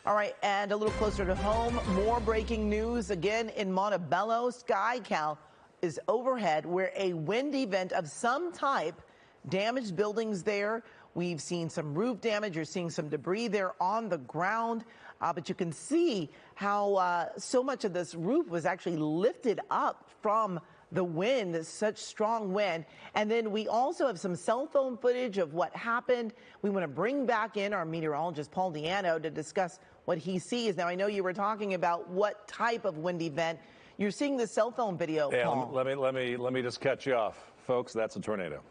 All right, and a little closer to home, more breaking news again in Montebello. SkyCal is overhead where a wind event of some type damaged buildings there. We've seen some roof damage. You're seeing some debris there on the ground. But you can see how so much of this roof was actually lifted up from the wind, such strong wind. And then we also have some cell phone footage of what happened. We want to bring back in our meteorologist, Paul Diano, to discuss what he sees. Now, I know you were talking about what type of wind event. You're seeing the cell phone video, yeah, Paul. Let me just cut you off. Folks, that's a tornado.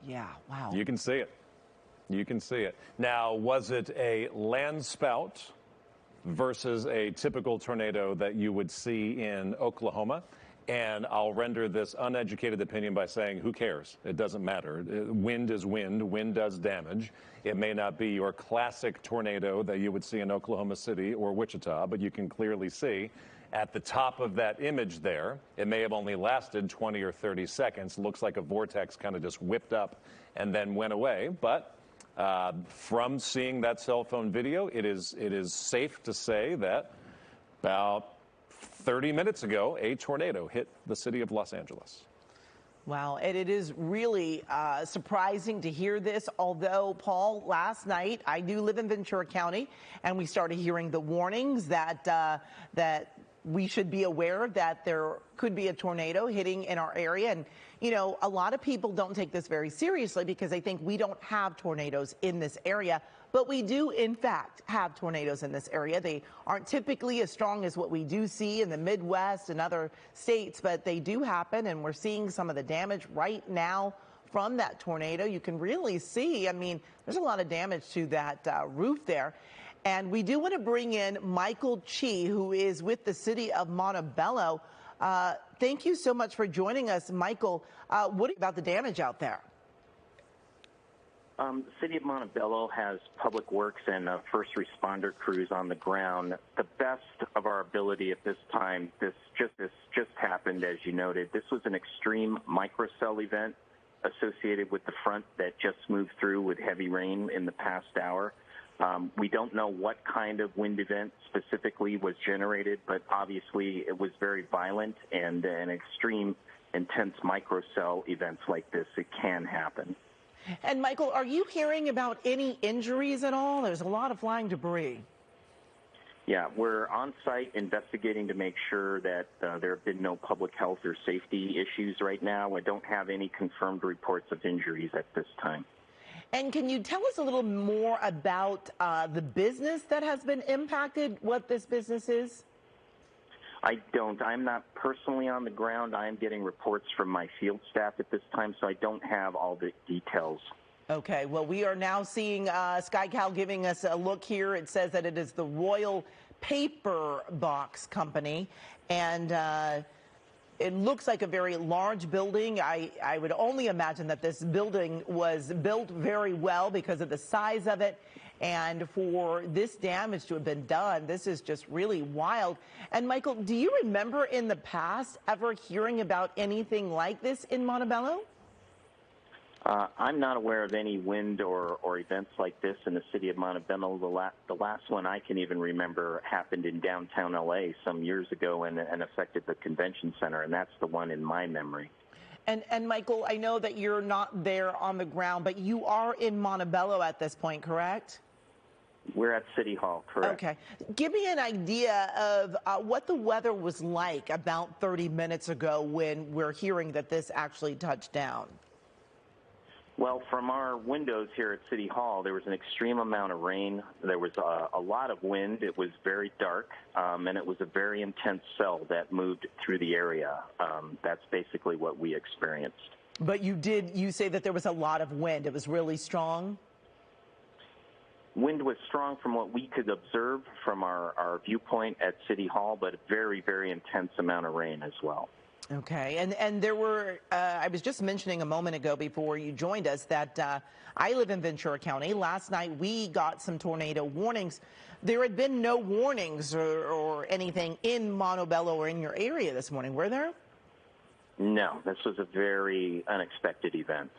Yeah, wow. You can see it. You can see it. Now, was it a land spout versus a typical tornado that you would see in Oklahoma? And I'll render this uneducated opinion by saying, who cares? It doesn't matter. Wind is wind. Wind does damage. It may not be your classic tornado that you would see in Oklahoma City or Wichita, but you can clearly see at the top of that image there, it may have only lasted 20 or 30 seconds. Looks like a vortex kind of just whipped up and then went away. But from seeing that cell phone video, it is safe to say that about 30 minutes ago, a tornado hit the city of Los Angeles. Wow, and it is really surprising to hear this, although, Paul, last night, I do live in Ventura County, and we started hearing the warnings that we should be aware that there could be a tornado hitting in our area. And, you know, a lot of people don't take this very seriously because they think we don't have tornadoes in this area. But we do, in fact, have tornadoes in this area. They aren't typically as strong as what we do see in the Midwest and other states, but they do happen. And we're seeing some of the damage right now from that tornado. You can really see, I mean, there's a lot of damage to that roof there. And we do want to bring in Michael Chi, who is with the city of Montebello. Thank you so much for joining us, Michael. What about the damage out there? The city of Montebello has public works and first responder crews on the ground. The best of our ability at this time, this just happened, as you noted. This was an extreme microcell event associated with the front that just moved through with heavy rain in the past hour. We don't know what kind of wind event specifically was generated, but obviously it was very violent, and an extreme, intense microcell events like this, it can happen. And Michael, are you hearing about any injuries at all? There's a lot of flying debris. Yeah, we're on site investigating to make sure that there have been no public health or safety issues right now. I don't have any confirmed reports of injuries at this time. And can you tell us a little more about the business that has been impacted, what this business is? I don't. I'm not personally on the ground. I am getting reports from my field staff at this time, so I don't have all the details. Okay. Well, we are now seeing SkyCal giving us a look here. It says that it is the Royal Paper Box Company, and it looks like a very large building. I would only imagine that this building was built very well because of the size of it. And for this damage to have been done, this is just really wild. And Michael, do you remember in the past ever hearing about anything like this in Montebello? I'm not aware of any wind or events like this in the city of Montebello. The last one I can even remember happened in downtown L.A. some years ago and affected the convention center, and that's the one in my memory. And Michael, I know that you're not there on the ground, but you are in Montebello at this point, correct? We're at City Hall, correct. Okay. Give me an idea of what the weather was like about 30 minutes ago when we're hearing that this actually touched down. Well, from our windows here at City Hall, there was an extreme amount of rain. There was a lot of wind. It was very dark, and it was a very intense cell that moved through the area. That's basically what we experienced. But you say that there was a lot of wind. It was really strong? Wind was strong from what we could observe from our viewpoint at City Hall, but a very, very intense amount of rain as well. Okay, and there were, I was just mentioning a moment ago before you joined us that I live in Ventura County. Last night we got some tornado warnings. There had been no warnings or anything in Montebello or in your area this morning, were there? No, this was a very unexpected event.